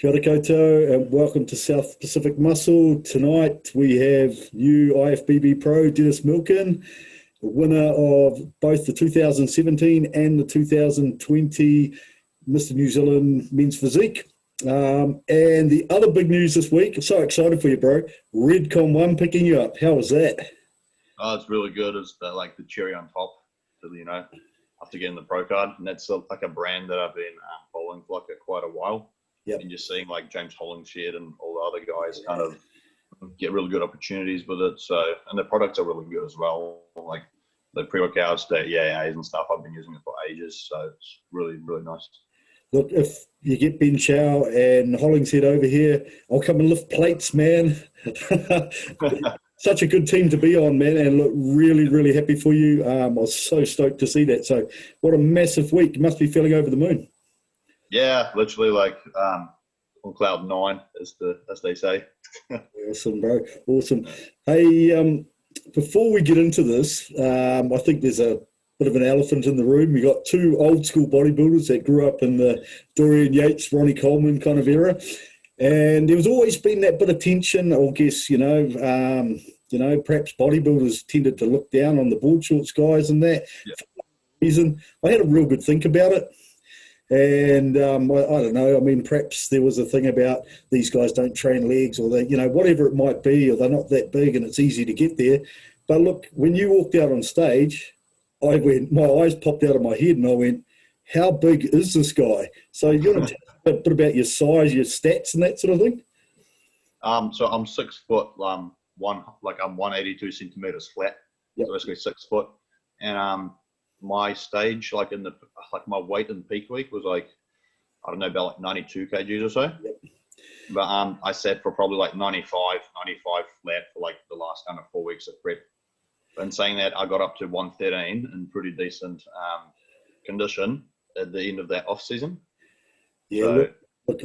Kia ora koutou, and welcome to South Pacific Muscle. Tonight we have new IFBB Pro Denis Milkin, winner of both the 2017 and the 2020 Mr. New Zealand Men's Physique. And the other big news this week, so excited for you, bro. Redcon 1 picking you up. How was that? Oh, it's really good. It's like the cherry on top, after getting the pro card. And that's like a brand that I've been following for quite a while. Yep. And just seeing like James Hollingshed and all the other guys kind of get really good opportunities with it. So, and the products are really good as well. Like the pre-workouts, the EAAs and stuff, I've been using it for ages. So it's really, really nice. Look, if you get Ben Chow and Hollingshead over here, I'll come and lift plates, man. Such a good team to be on, man, and look, really, really happy for you. I was so stoked to see that. So what a massive week. You must be feeling over the moon. Yeah, literally like on cloud nine, as they say. Awesome, bro. Awesome. Hey, before we get into this, I think there's a bit of an elephant in the room. We got two old school bodybuilders that grew up in the Dorian Yates, Ronnie Coleman kind of era. And there's always been that bit of tension, I guess, perhaps bodybuilders tended to look down on the board shorts guys and that. Yeah. For some reason, I had a real good think about it. And I don't know, I mean, perhaps there was a thing about these guys don't train legs or they, whatever it might be, or they're not that big and it's easy to get there. But look, when you walked out on stage, my eyes popped out of my head and I went, how big is this guy? So you want to tell me a bit about your size, your stats and that sort of thing? So I'm 6 foot, I'm 182 centimeters flat. Yep. So basically 6 foot. And my stage, my weight in peak week was about 92 kgs or so. Yep. But I sat for probably 95 flat for the last kind of 4 weeks of prep. And saying that, I got up to 113 in pretty decent condition at the end of that off season. Yeah. So, look,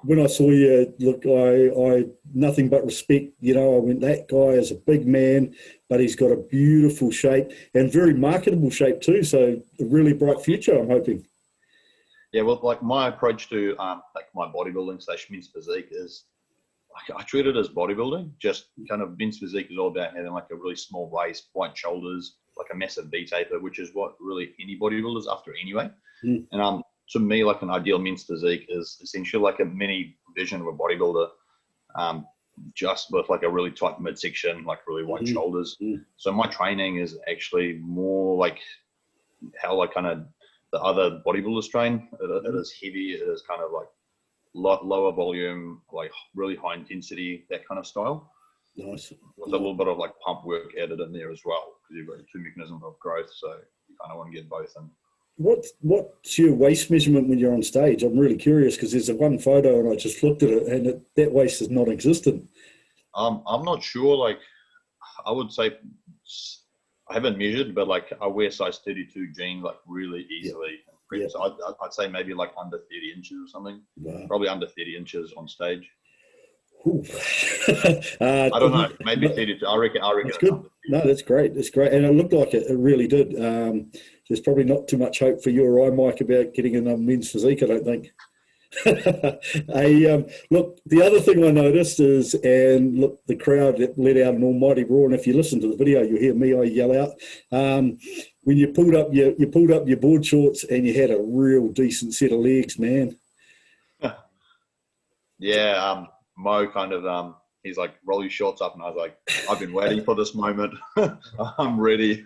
when I saw you, I nothing but respect. I went, that guy is a big man, but he's got a beautiful shape and very marketable shape too. So a really bright future, I'm hoping. Yeah, well, my approach to my bodybuilding / men's physique is I treat it as bodybuilding. Just kind of men's physique is all about having a really small waist, wide shoulders, a massive V taper, which is what really any bodybuilder's after anyway. Mm. And to me, an ideal men's physique is essentially a mini version of a bodybuilder, just with a really tight midsection, really wide shoulders. Mm. So my training is actually more how kind of the other bodybuilders train. It is heavy. It is kind of lower volume, really high intensity, that kind of style. Nice. With a little bit of pump work added in there as well, because you've got two mechanisms of growth, so you kind of want to get both in. What's your waist measurement when you're on stage? I'm really curious because there's one photo and I just looked at it and that waist is non-existent. I'm not sure. I would say I haven't measured, but I wear size 32 jeans really easily. Yeah. So I'd say maybe under 30 inches or something. Wow. Probably under 30 inches on stage. I don't know. Maybe 32. I reckon. That's good. No, that's great. That's great. And it looked like it really did. There's probably not too much hope for you or I, Mike, about getting in a men's physique, I don't think. Look, the other thing I noticed is, and look, the crowd let out an almighty roar. And if you listen to the video, you'll hear me, I yell out. When you pulled up your board shorts and you had a real decent set of legs, man. Yeah, Mo kind of, he's like, roll your shorts up. And I was like, I've been waiting for this moment. I'm ready.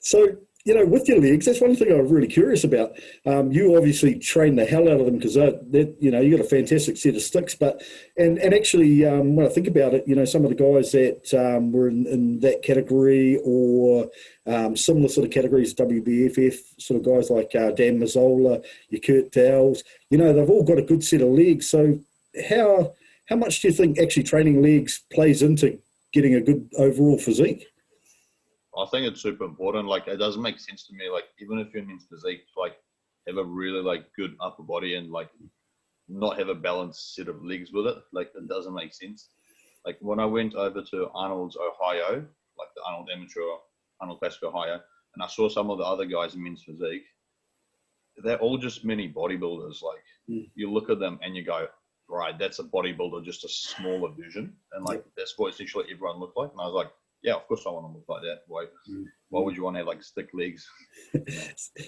So, with your legs, that's one thing I'm really curious about. You obviously train the hell out of them because you got a fantastic set of sticks. But and actually, when I think about it, some of the guys that were in that category or similar sort of categories, WBFF sort of guys like Dan Mazzola, your Kurt Dowles, they've all got a good set of legs. So how much do you think actually training legs plays into getting a good overall physique? I think it's super important. It doesn't make sense to me. Even if you're in men's physique, have a really good upper body and not have a balanced set of legs with it. It doesn't make sense. When I went over to Arnold's Ohio, the Arnold Amateur, Arnold Classic Ohio, and I saw some of the other guys in men's physique, they're all just mini bodybuilders. Like you look at them and you go, right, that's a bodybuilder, just a smaller version, and like that's what essentially everyone looked like. And I was like, yeah, of course I want to look like that. Why would you want to have like thick legs?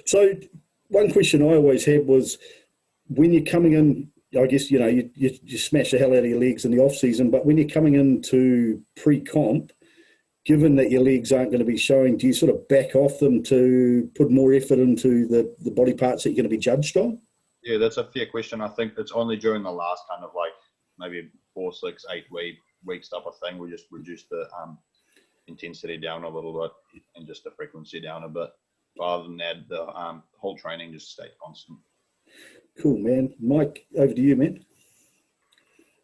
So one question I always had was, when you're coming in, I guess, you know, you smash the hell out of your legs in the off season, but when you're coming into pre-comp, given that your legs aren't going to be showing, do you sort of back off them to put more effort into the body parts that you're going to be judged on? Yeah, that's a fair question. I think it's only during the last kind of like maybe 4, 6, 8 weeks type of thing, we just reduce the intensity down a little bit and just the frequency down a bit. Rather than that, the whole training just stayed constant. Cool, man. Mike, over to you, man.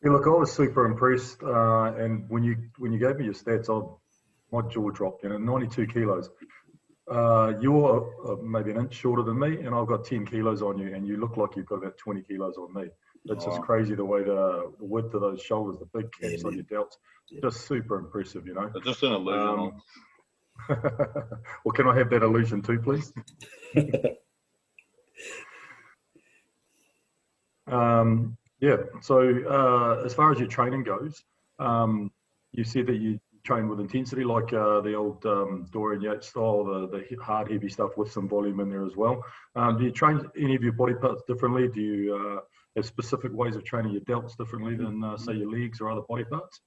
Yeah, look, I was super impressed, and when you gave me your stats, my jaw dropped. 92 kilos. You're maybe an inch shorter than me, and I've got 10 kilos on you, and you look like you've got about 20 kilos on me. It's just crazy the way the width of those shoulders, the big caps on your delts, just super impressive, It's just an illusion. Well, can I have that illusion too, please? Yeah, so as far as your training goes, you said that you train with intensity, like the old Dorian Yates style, the hard, heavy stuff with some volume in there as well. Do you train any of your body parts differently? Do you have specific ways of training your delts differently than, say, your legs or other body parts?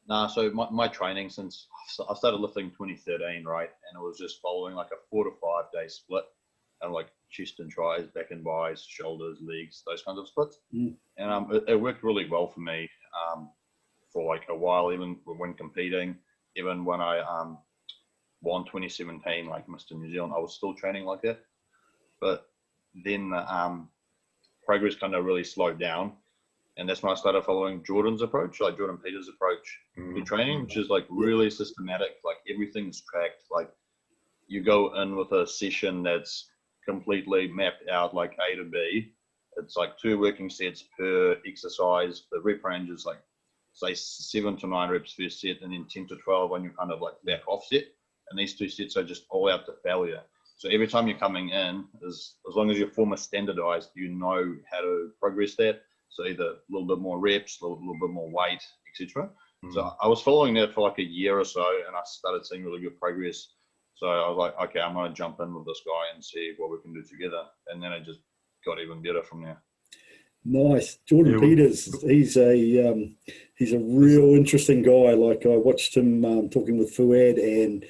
Nah, so my training since I started lifting 2013, right? And it was just following like a 4 to 5 day split, and like chest and tries, back and bis, shoulders, legs, those kinds of splits. And it worked really well for me for like a while, even when competing. Even when I won 2017, like Mr. New Zealand, I was still training like that. But then progress kind of really slowed down. And that's when I started following Jordan's approach, like Jordan Peters' approach to training, which is like really systematic. Like everything's tracked. Like you go in with a session that's completely mapped out, like A to B. It's like 2 working sets per exercise. The rep range is like, say, 7 to 9 reps first set, and then 10 to 12 on your kind of like back offset. And these 2 sets are just all out to failure. So every time you're coming in, as long as your form is standardized, you know how to progress that. So either a little bit more reps, a little bit more weight, etc. So I was following that for like a year or so, and I started seeing really good progress. So I was like, okay, I'm going to jump in with this guy and see what we can do together. And then it just got even better from there. Nice. Jordan Peters, he's a real interesting guy. Like I watched him talking with Fuad, and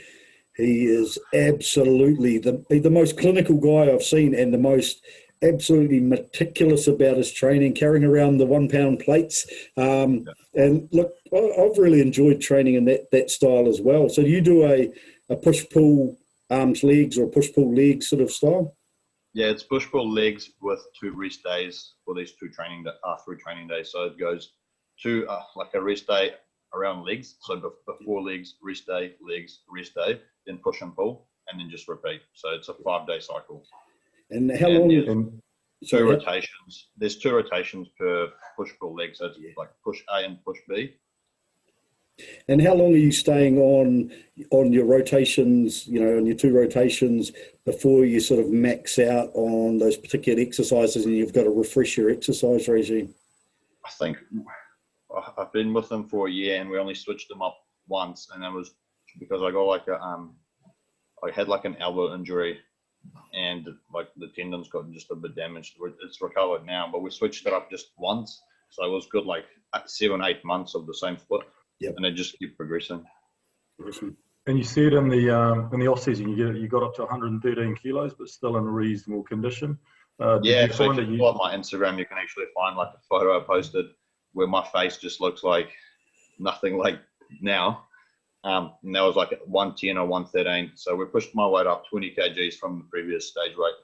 he is absolutely the most clinical guy I've seen, and the most absolutely meticulous about his training, carrying around the 1 pound plates. And look, I've really enjoyed training in that style as well. So do you do a push-pull arms, legs, or push-pull legs sort of style? Yeah, it's push-pull legs with 2 rest days for these 3 training days. So it goes to like a rest day around legs. So before legs, rest day, legs, rest day, then push and pull, and then just repeat. So it's a 5-day cycle. And how long? Rotations. There's 2 rotations per push-pull leg. So it's like push A and push B. And how long are you staying on your rotations, on your 2 rotations, before you sort of max out on those particular exercises and you've got to refresh your exercise regime? I think I've been with them for a year, and we only switched them up once, and that was because I got like I had like an elbow injury, and like the tendons got just a bit damaged. It's recovered now, but we switched it up just once, so it was good like 7-8 months of the same split. Yep. And they just keep progressing. And you said in the off season you got up to 113 kilos, but still in reasonable condition. So if you pull up my Instagram, you can actually find like a photo I posted where my face just looks like nothing like now. And that was like 110 or 113. So we pushed my weight up 20 kgs from the previous stage weight.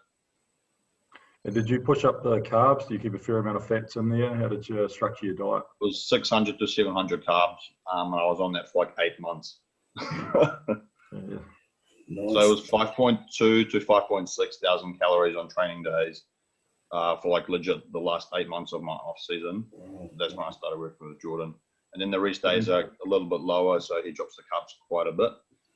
And did you push up the carbs? Do you keep a fair amount of fats in there? How did you structure your diet? It was 600 to 700 carbs, and I was on that for like 8 months. Nice. So it was 5.2 to 5.6 thousand calories on training days for like legit the last 8 months of my off season. That's when I started working with Jordan. And then the rest days are a little bit lower, so he drops the carbs quite a bit,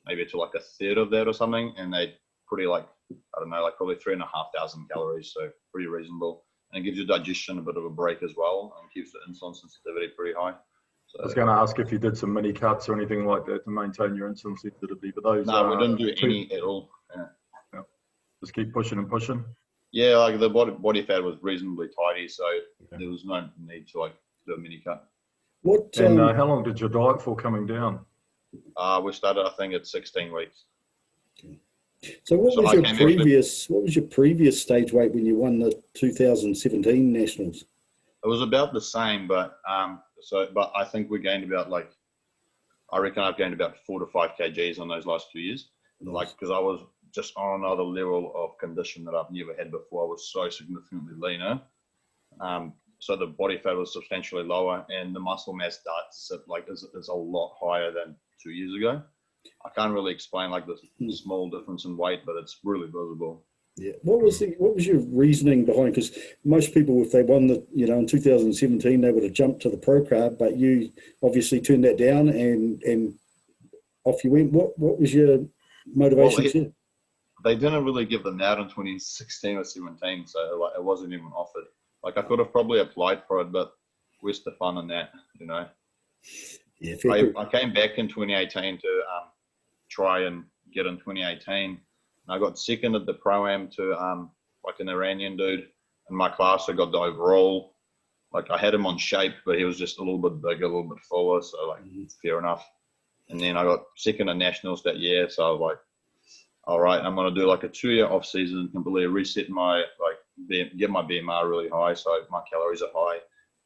maybe to like a third of that or something, and they pretty like, I don't know, like probably 3,500 calories, so pretty reasonable. And it gives your digestion a bit of a break as well, and keeps the insulin sensitivity pretty high. So, I was going to ask if you did some mini cuts or anything like that to maintain your insulin sensitivity, but those. No, we didn't do any at all. Yeah. Just keep pushing and pushing. Yeah, like the body fat was reasonably tidy, so there was no need to like do a mini cut. And how long did your diet for coming down? We started, I think, at 16 weeks. So what was your previous stage weight when you won the 2017 nationals? It was about the same, but but I think we gained about I reckon I've gained about 4 to 5 kgs on those last 2 years. Nice. Like, because I was just on another level of condition that I've never had before. I was so significantly leaner. So the body fat was substantially lower, and the muscle mass is a lot higher than 2 years ago. I can't really explain like the small difference in weight, but it's really visible. Yeah. What was your reasoning behind? Because most people, if they won in 2017, they would have jumped to the pro card, but you obviously turned that down and off you went. What was your motivation? They didn't really give them out in 2016 or 17, so it wasn't even offered. Like, I could have probably applied for it, but where's the fun in that, Yeah. I came back in 2018 to try and get in 2018. And I got second at the Pro-Am to like an Iranian dude in my class. I got the overall. Like, I had him on shape, but he was just a little bit bigger, a little bit fuller, so fair enough. And then I got second at nationals that year, so I was like, all right, I'm going to do like a 2-year off season, completely reset my, get my BMR really high, so my calories are high,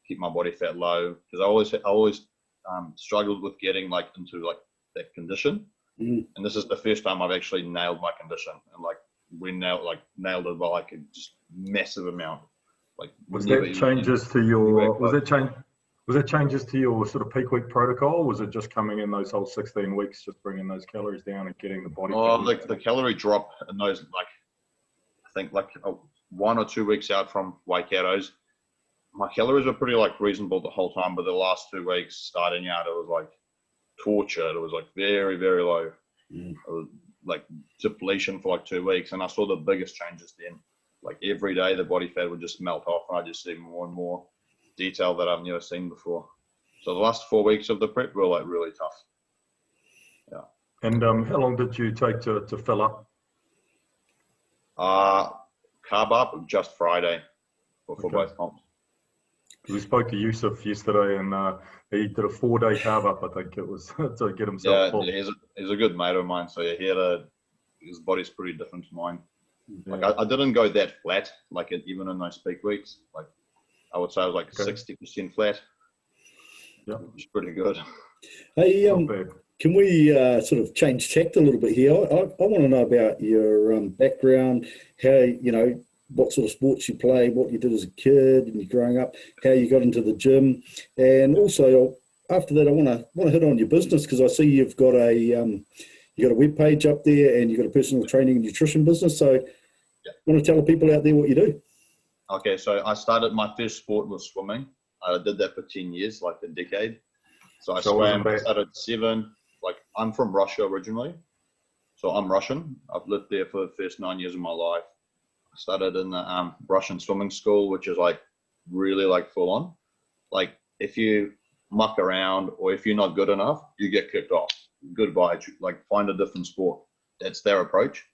keep my body fat low, because I always struggled with getting into that condition. And this is the first time I've actually nailed my condition, and we nailed it by a just massive amount. Was that changes to your sort of peak week protocol? Or was it just coming in those whole 16 weeks, just bringing those calories down and getting the body? The calorie drop in those, I think 1 or 2 weeks out from Waikato's, my calories were pretty reasonable the whole time, but the last 2 weeks starting out, it was torture. It was very, very low. It was depletion for 2 weeks, and I saw the biggest changes then. Every day the body fat would just melt off, and I just see more and more detail that I've never seen before. So the last 4 weeks of the prep were really tough. Yeah. And how long did you take to fill up? Carb up just Friday for both comps. We spoke to Yusuf yesterday, and he did a 4-day carb up, I think it was, to get himself full. Yeah, he's a good mate of mine, so his body's pretty different to mine. Yeah. I didn't go that flat, even in those peak weeks. I would say I was 60% flat. Yeah, which is pretty good. Hey, can we sort of change tact a little bit here? I want to know about your background, how what sort of sports you play, what you did as a kid and you're growing up, how you got into the gym, and also after that I want to hit on your business, because I see you've got a web page up there and you've got a personal training and nutrition business. So I want to tell the people out there what you do. Okay, so I started, my first sport was swimming. I did that for 10 years, a decade. So I swam, I started 7. I'm from Russia originally, so I'm Russian. I've lived there for the first 9 years of my life. I started in the Russian swimming school, which is really full on. If you muck around or if you're not good enough, you get kicked off. Goodbye. Find a different sport. That's their approach.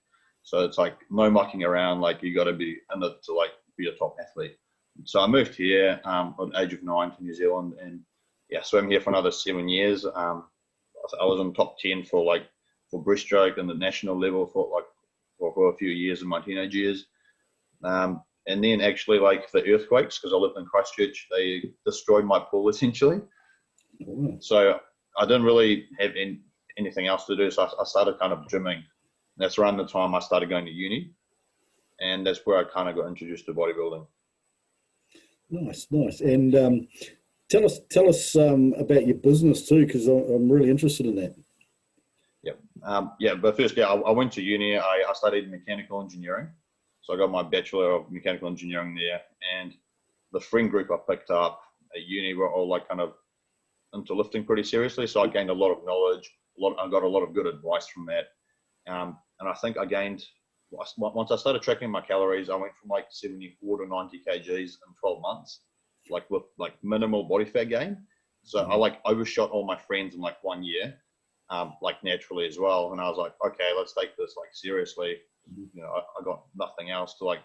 So it's no mucking around. You got to be in it to be a top athlete. So I moved here at the age of 9 to New Zealand, and swam here for another 7 years. I was in top 10 for breaststroke and the national level for a few years in my teenage years. And then actually the earthquakes, because I lived in Christchurch, they destroyed my pool essentially. So I didn't really have anything else to do. So I started kind of gymming. That's around the time I started going to uni. And that's where I kind of got introduced to bodybuilding. Nice. And tell us about your business too, because I'm really interested in that. But first, I went to uni. I studied mechanical engineering. So I got my Bachelor of Mechanical Engineering there. And the friend group I picked up at uni were all kind of into lifting pretty seriously. So I gained a lot of knowledge. I got a lot of good advice from that. And I think I gained once I started tracking my calories, I went from like 74 to 90 kgs in 12 months, like with like minimal body fat gain. So I like overshot all my friends in like 1 year, like naturally as well. And I was like, okay, let's take this like seriously. You know, I got nothing else to like.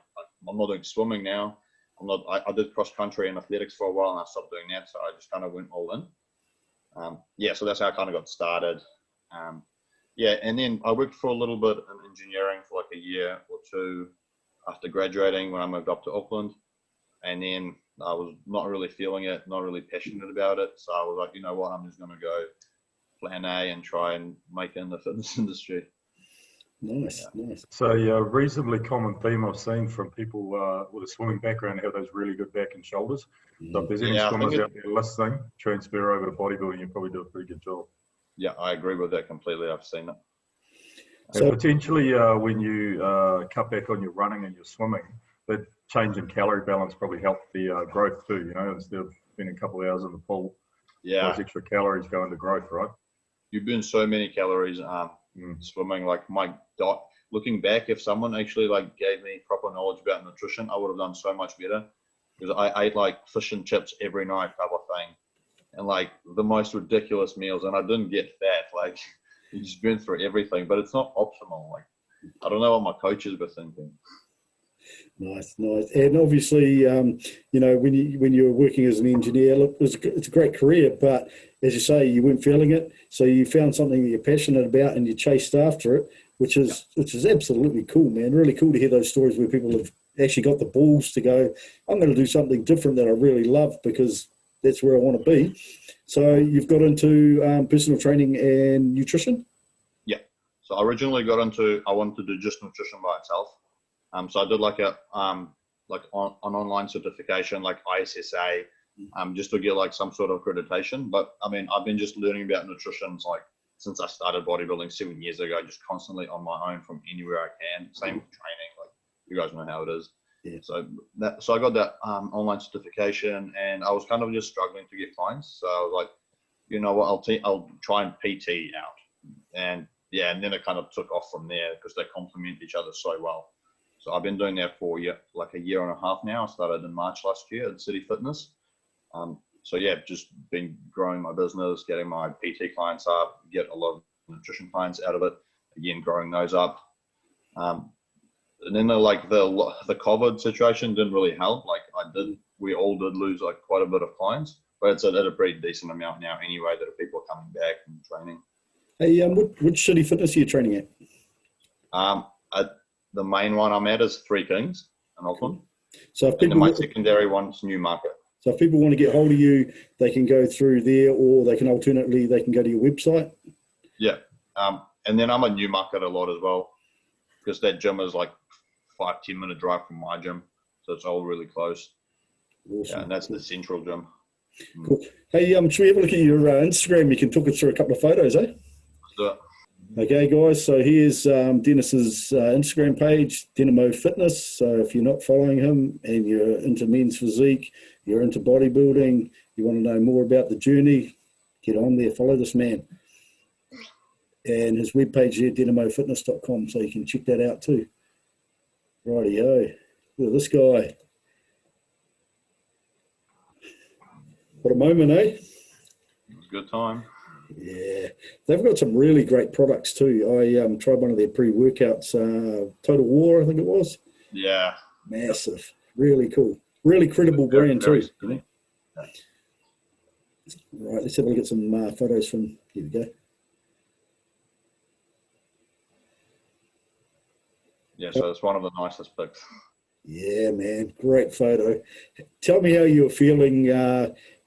I'm not doing swimming now. I did cross country and athletics for a while, and I stopped doing that. So I just kind of went all in. Yeah, so that's how I kind of got started. Yeah, and then I worked for a little bit in engineering for like a year or two after graduating when I moved up to Auckland. And then I was not really feeling it, not really passionate about it. So I was like, you know what, I'm just going to go plan A and try and make it in the fitness industry. Nice, nice. So a reasonably common theme I've seen from people with a swimming background have those really good back and shoulders. So if there's any swimmers out there listening, transfer over to bodybuilding, you probably do a pretty good job. Yeah, I agree with that completely. I've seen it. So potentially when you cut back on your running and your swimming, that change in calorie balance probably helped the growth too, you know, instead of spending a couple of hours in the pool. Yeah. Those extra calories go into growth, right? You burn so many calories swimming. Like my diet, looking back, if someone actually like gave me proper knowledge about nutrition, I would have done so much better, because I ate like fish and chips every night type of thing, and like the most ridiculous meals, and I didn't get fat. Like you just burn through everything, but it's not optimal. Like I don't know what my coaches were thinking. Nice, nice. And obviously, you know, when you were working as an engineer, look, it's a great career, but as you say, you weren't feeling it. So you found something that you're passionate about and you chased after it, which is absolutely cool, man. Really cool to hear those stories where people have actually got the balls to go, I'm going to do something different that I really love because that's where I want to be. So you've got into personal training and nutrition? Yeah. So I originally got into, I wanted to do just nutrition by itself. So I did like an online certification, like ISSA, just to get like some sort of accreditation. But I mean, I've been just learning about nutrition like since I started bodybuilding 7 years ago, just constantly on my own from anywhere I can. Same with training, like you guys know how it is. Yeah. So I got that online certification, and I was kind of just struggling to get clients. So I was like, you know what, I'll try and PT out, and yeah, and then it kind of took off from there because they complement each other so well. So I've been doing that for like a year and a half now. I started in March last year at City Fitness. So yeah, just been growing my business, getting my PT clients up, get a lot of nutrition clients out of it. Again, growing those up. And then the COVID situation didn't really help. Like we all did lose like quite a bit of clients, but it's at a pretty decent amount now anyway that people are coming back and training. Hey, which City Fitness are you training at? The main one I'm at is Three Kings in Auckland. So if people, my secondary one's Newmarket. So if people want to get hold of you, they can go through there, or they can alternately they can go to your website. Yeah, and then I'm at Newmarket a lot as well, because that gym is like 5-10 minute drive from my gym, so it's all really close. Awesome. Yeah, and that's the central gym. Cool. Hey, should we have a look at your Instagram? You can talk us through a couple of photos, eh? Let's do it. Okay, guys, so here's Denis's Instagram page, Dynamo Fitness. So if you're not following him and you're into men's physique, you're into bodybuilding, you want to know more about the journey, get on there, follow this man. And his webpage here, dynamofitness.com, so you can check that out too. Rightio. Look at this guy. What a moment, eh? It was a good time. Yeah, they've got some really great products too. I tried one of their pre-workouts, Total War, I think it was. Yeah. Massive, really cool, really credible brand too. You know? Right, let's have a look at some photos from. Here we go. Yeah, so it's one of the nicest pics. Yeah, man, great photo. Tell me how you were feeling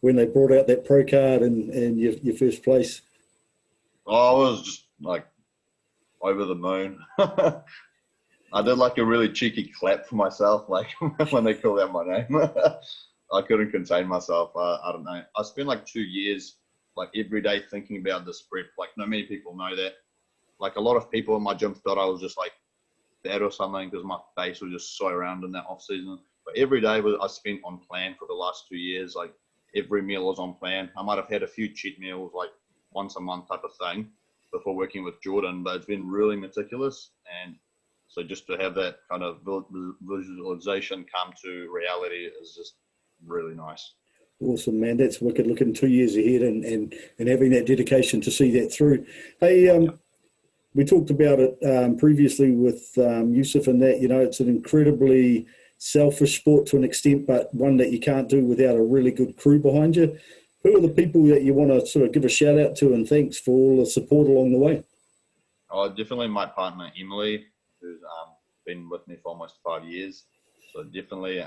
when they brought out that pro card and your first place. Oh, I was just like over the moon. I did like a really cheeky clap for myself, like when they called out my name. I couldn't contain myself. I don't know. I spent like 2 years, like every day thinking about this prep. Like not many people know that. Like a lot of people in my gym thought I was just like fat or something because my face was just so round in that off season. But every day I spent on plan for the last 2 years. Like every meal was on plan. I might have had a few cheat meals, like once a month type of thing before working with Jordan, but it's been really meticulous. And So just to have that kind of visualization come to reality is just really nice. Awesome, man. That's wicked. Looking 2 years ahead and having that dedication to see that through. Hey, we talked about it previously with Yusuf and that, it's an incredibly selfish sport to an extent, but one that you can't do without a really good crew behind you. Who are the people that you want to sort of give a shout out to and thanks for all the support along the way? Oh, definitely my partner, Emily, who's been with me for almost 5 years. So definitely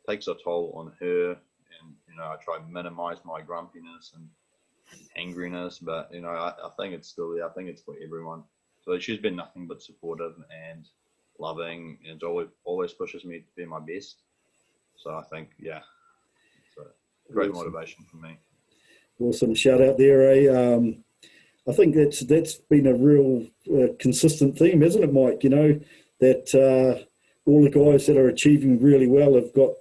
takes a toll on her. And, I try to minimize my grumpiness and angriness, but, I think it's still, I think it's for everyone. So she's been nothing but supportive and loving, and always pushes me to be my best. So I think, it's a great motivation for me. Awesome. Shout out there, eh? I think that's been a real consistent theme, hasn't it, Mike? That all the guys that are achieving really well have got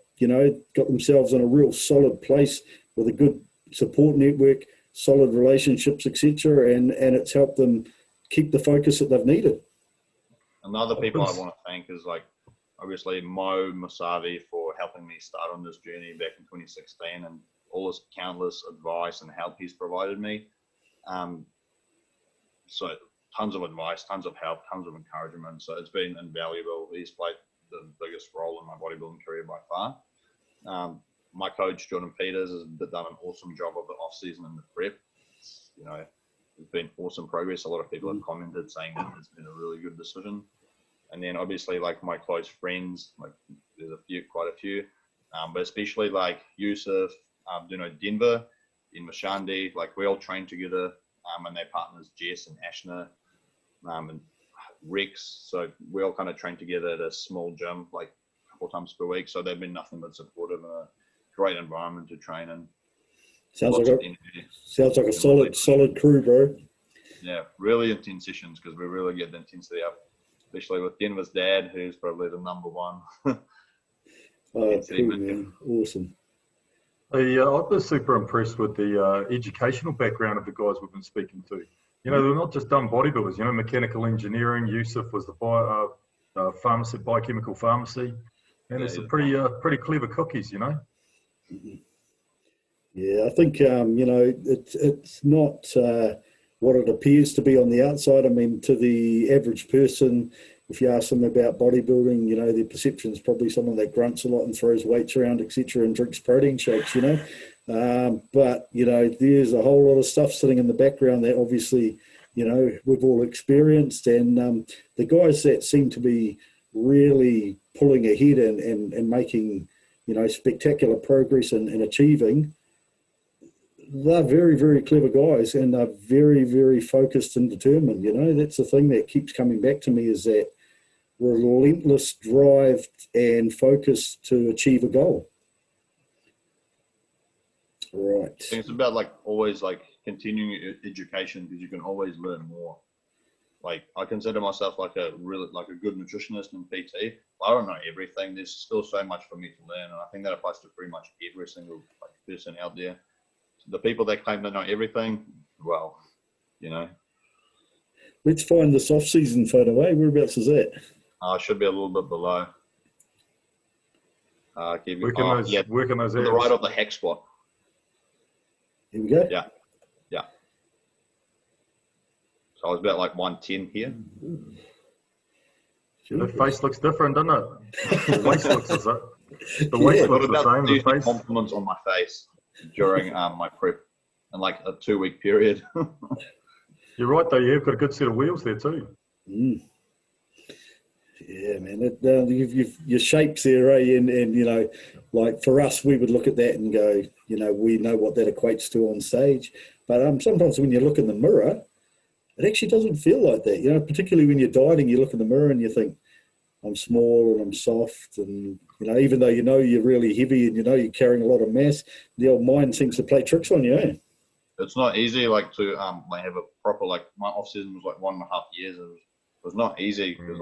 themselves in a real solid place with a good support network, solid relationships, etc., and it's helped them keep the focus that they've needed. Another people I want to thank is obviously Mo Musavi for helping me start on this journey back in 2016 and all his countless advice and help he's provided me. So tons of advice, tons of help, tons of encouragement. So it's been invaluable. He's played the biggest role in my bodybuilding career by far. My coach, Jordan Peters, has done an awesome job of the off season and the prep. It's been awesome progress. A lot of people have commented saying that it's been a really good decision. And then obviously my close friends, there's quite a few, but especially Yusuf, Denver, in Mashandi, we all train together, and their partners Jess and Ashna, and Rex. So we all kind of train together at a small gym, 4 times per week. So they've been nothing but supportive and a great environment to train in. Sounds like a solid crew, bro. Yeah, really intense sessions because we really get the intensity up, especially with Denver's dad, who's probably the number one. Oh, cool, man. Awesome. I was super impressed with the educational background of the guys we've been speaking to. They're not just dumb bodybuilders. Mechanical engineering. Yusuf was the pharmacy, biochemical pharmacy, and it's pretty clever cookies. Yeah, I think it's not what it appears to be on the outside. I mean, to the average person, if you ask them about bodybuilding, their perception is probably someone that grunts a lot and throws weights around, etc., and drinks protein shakes. But there's a whole lot of stuff sitting in the background that obviously we've all experienced, and the guys that seem to be really pulling ahead and making spectacular progress and achieving, they're very, very clever guys, and they're very, very focused and determined. That's the thing that keeps coming back to me, is that relentless drive and focus to achieve a goal. Right. I think it's about always continuing education, because you can always learn more. I consider myself a good nutritionist and PT. I don't know everything. There's still so much for me to learn, and I think that applies to pretty much every single person out there. The people that claim they know everything, well, Let's find this off-season photo, eh? Whereabouts is that? Should be a little bit below. Working those to the right of the hack squat. Here we go. Yeah. So I was about 110 here. The face looks different, doesn't it? The waist looks the same. The waist looks the same. The face. Compliments on my face during my prep in a 2-week period. You're right though. You've got a good set of wheels there too. Yeah, man. Your shapes there, eh? And for us, we would look at that and go, we know what that equates to on stage. But sometimes when you look in the mirror, it actually doesn't feel like that. Particularly when you're dieting, you look in the mirror and you think, I'm small and I'm soft, and even though you're really heavy and you're carrying a lot of mass, the old mind seems to play tricks on you, eh? It's not easy to have a proper my off season was 1.5 years. It was not easy because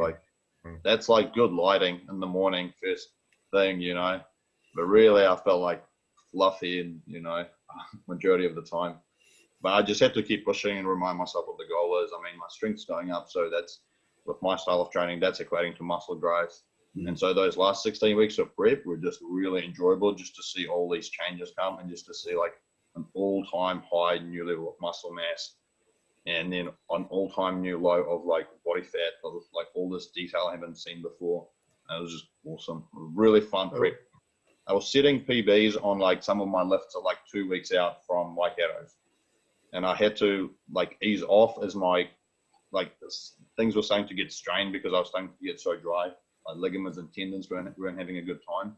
that's good lighting in the morning first thing, but really I felt fluffy and majority of the time. But I just had to keep pushing and remind myself what the goal is. I mean, my strength's going up, so that's with my style of training, that's equating to muscle growth. And so those last 16 weeks of prep were just really enjoyable, just to see all these changes come and just to see like an all-time high new level of muscle mass, and then an all-time new low of like body fat, of like all this detail I haven't seen before. And it was just awesome. Really fun prep. I was setting PBs on like some of my lifts are like 2 weeks out from Waikatos, and I had to like ease off as my like things were starting to get strained because I was starting to get so dry. Like ligaments and tendons weren't having a good time,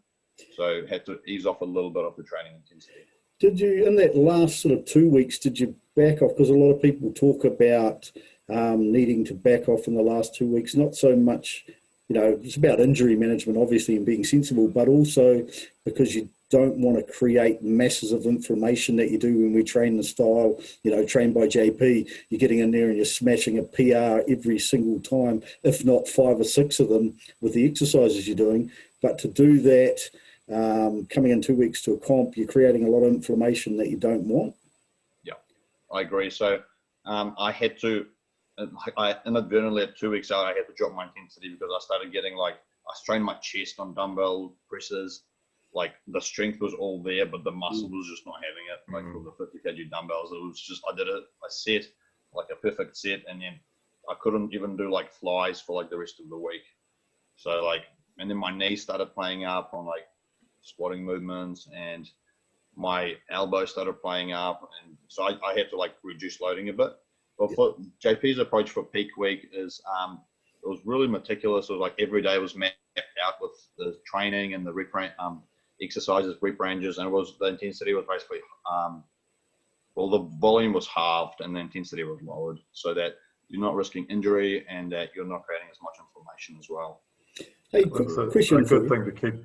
so had to ease off a little bit of the training intensity. Did you, in that last sort of 2 weeks, did you back off? Because a lot of people talk about needing to back off in the last 2 weeks, not so much, you know, it's about injury management, obviously, and being sensible, but also because you don't want to create masses of inflammation that you do when we train the style, you know, trained by JP. You're getting in there and you're smashing a PR every single time, if not 5 or 6 of them with the exercises you're doing. But to do that, coming in 2 weeks to a comp, you're creating a lot of inflammation that you don't want. Yeah, I agree. So I had to, I inadvertently at 2 weeks out, I had to drop my intensity because I started getting like, I strained my chest on dumbbell presses. Like the strength was all there, but the muscle was just not having it. Like for the 50 kg dumbbells, it was just, I did a set, like a perfect set, and then I couldn't even do like flies for like the rest of the week. So like, and then my knee started playing up on like squatting movements, and my elbow started playing up, and so I had to like reduce loading a bit. But for JP's approach for peak week is it was really meticulous. It was like every day was mapped out with the training and the rep exercises, rep ranges, and it was the intensity was basically well, the volume was halved and the intensity was lowered, so that you're not risking injury and that you're not creating as much inflammation as well. Hey, it's a good thing to keep.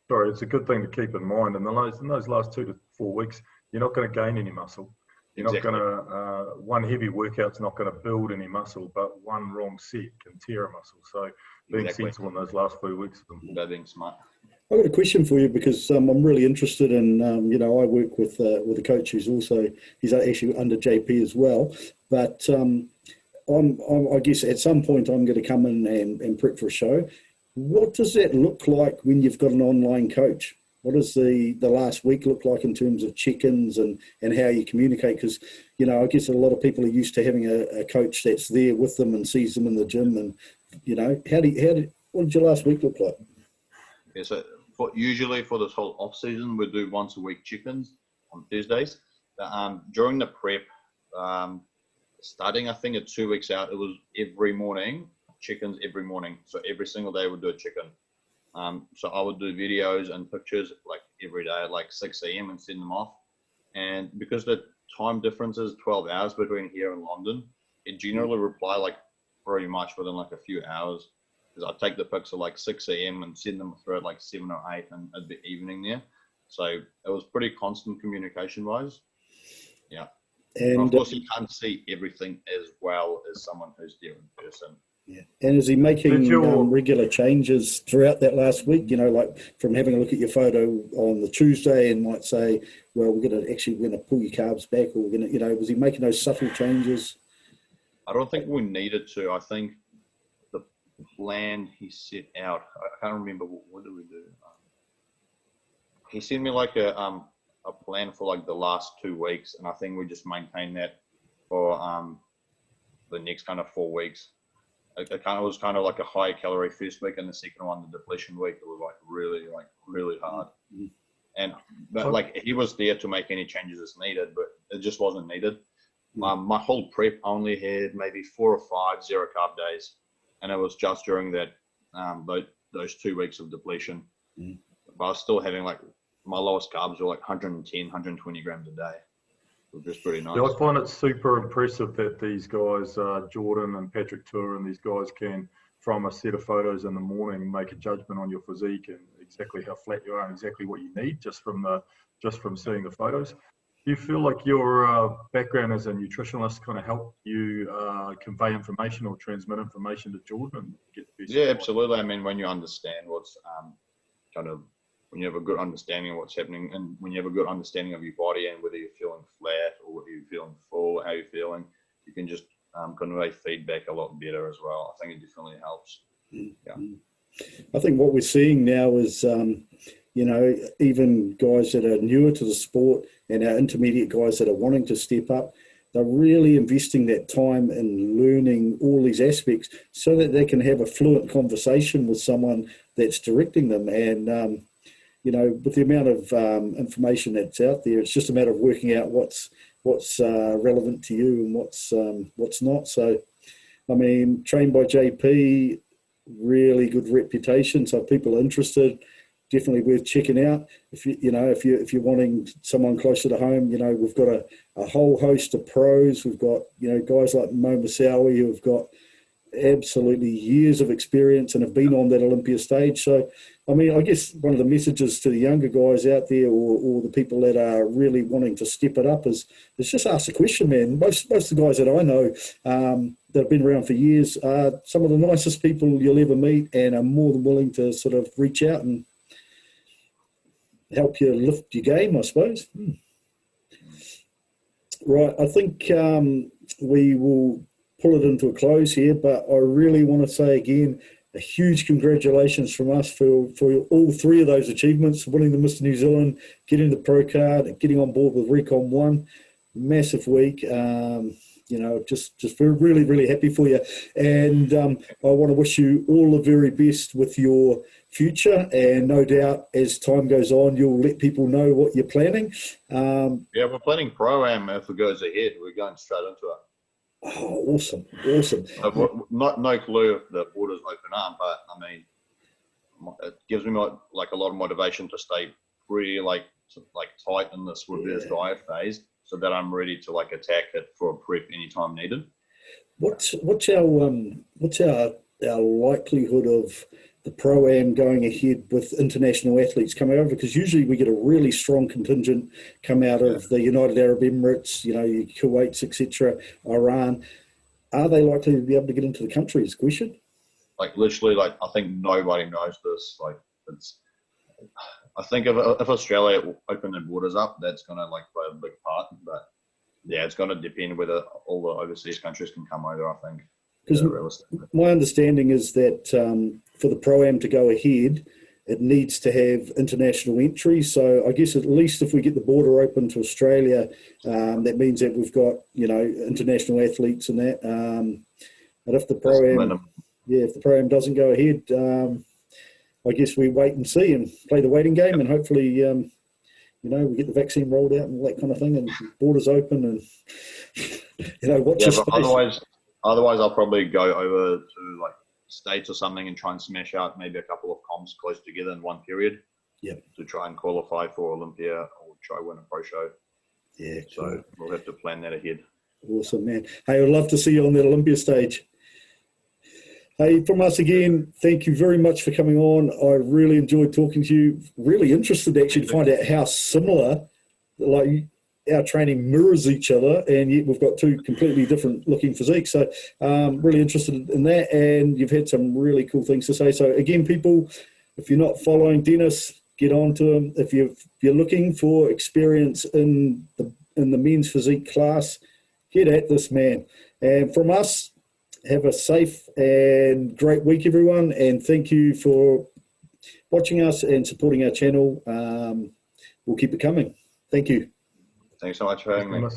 Sorry, it's a good thing to keep in mind. In those last 2 to 4 weeks, you're not going to gain any muscle. You're not going to, one heavy workout's not going to build any muscle, but one wrong set can tear a muscle. So being sensible in those last few weeks. Being smart. I've got a question for you because I'm really interested in, you know, I work with a coach who's also, he's actually under JP as well. But I guess at some point I'm going to come in and prep for a show. What does that look like when you've got an online coach? What does the last week look like in terms of check-ins and how you communicate? Because, you know, I guess a lot of people are used to having a coach that's there with them and sees them in the gym. And, you know, what did your last week look like? Yeah, so usually for this whole off season, we do once a week check-ins on Thursdays. During the prep, starting I think at 2 weeks out, it was every morning, check-ins every morning. So every single day we'd do a check-in. So I would do videos and pictures like every day at like 6 a.m. and send them off. And because the time difference is 12 hours between here and London, it generally reply like pretty much within like a few hours. Because I take the pics at like 6 a.m. and send them through at like 7 or 8 and it'd be evening there. So it was pretty constant communication wise. Yeah. And of course, you can't see everything as well as someone who's there in person. Yeah. And is he making regular changes throughout that last week? You know, like from having a look at your photo on the Tuesday and might say, well, we're going to pull your carbs back, or we're going to, you know, was he making those subtle changes? I don't think we needed to. I think the plan he set out, I can't remember what did we do. He sent me like a plan for like the last 2 weeks, and I think we just maintained that for the next kind of 4 weeks. It was kind of like a high calorie first week, and the second one, the depletion week, it was like really hard. And but like he was there to make any changes as needed, but it just wasn't needed. My whole prep only had maybe 4 or 5 zero carb days, and it was just during that those 2 weeks of depletion. But I was still having like my lowest carbs were like 110, 120 grams a day. Which is pretty nice. Yeah, I find it super impressive that these guys, Jordan and Patrick Tour, and these guys can, from a set of photos in the morning, make a judgment on your physique and exactly how flat you are and exactly what you need just from seeing the photos. Do you feel like your background as a nutritionist kind of helped you convey information or transmit information to Jordan and get the best? Yeah, absolutely. I mean, when you understand what's when you have a good understanding of what's happening, and when you have a good understanding of your body and whether you're feeling flat or whether you're feeling full, how you're feeling, you can just convey feedback a lot better as well. I think it definitely helps. Yeah. I think what we're seeing now is, even guys that are newer to the sport and our intermediate guys that are wanting to step up, they're really investing that time in learning all these aspects so that they can have a fluent conversation with someone that's directing them. And, with the amount of information that's out there, it's just a matter of working out what's relevant to you and what's not. So, I mean, trained by JP, really good reputation. So if people are interested, definitely worth checking out. If you're wanting someone closer to home, we've got a whole host of pros. We've got guys like Mo Masawi who've got absolutely years of experience and have been on that Olympia stage. So, I mean, I guess one of the messages to the younger guys out there, or the people that are really wanting to step it up, is just ask the question, man. Most of the guys that I know that have been around for years are some of the nicest people you'll ever meet, and are more than willing to sort of reach out and help you lift your game, I suppose. Right, I think we will pull it into a close here, but I really want to say again, a huge congratulations from us for all three of those achievements: winning the Mr. New Zealand, getting the pro card, and getting on board with Recon 1. Massive week. Just really, really happy for you. And I want to wish you all the very best with your future. And no doubt, as time goes on, you'll let people know what you're planning. We're planning Pro-Am if it goes ahead. We're going straight into it. Oh, awesome. No clue if the borders open up, but I mean, it gives me a lot of motivation to stay pretty tight in this reverse diet phase, so that I'm ready to attack it for a prep anytime needed. What's our likelihood of the Pro-Am going ahead with international athletes coming over? Because usually we get a really strong contingent come out of the United Arab Emirates, Kuwait, etc., Iran. Are they likely to be able to get into the country is the question. Literally, I think nobody knows this. I think if Australia open their borders up, that's going to play a big part. But yeah, it's going to depend whether all the overseas countries can come over, I think. Because my understanding is that for the Pro-Am to go ahead, it needs to have international entry. So I guess at least if we get the border open to Australia, that means that we've got international athletes and that. But if the Pro-Am doesn't go ahead, I guess we wait and see and play the waiting game, and hopefully we get the vaccine rolled out and all that kind of thing, and borders open, and watch your space. Otherwise, I'll probably go over to States or something and try and smash out maybe a couple of comps close together in one period. Yep. To try and qualify for Olympia or try win a pro show. Yeah. So we'll have to plan that ahead. Awesome, man. Hey, I'd love to see you on that Olympia stage. Hey, from us again, thank you very much for coming on. I really enjoyed talking to you. Really interested actually to find out how similar our training mirrors each other, and yet we've got two completely different looking physiques. So really interested in that, and you've had some really cool things to say. So again, people, if you're not following Denis, get on to him. If you're looking for experience in the men's physique class, get at this man. And from us, have a safe and great week, everyone, and thank you for watching us and supporting our channel. We'll keep it coming. Thank you. Thanks so much for having me.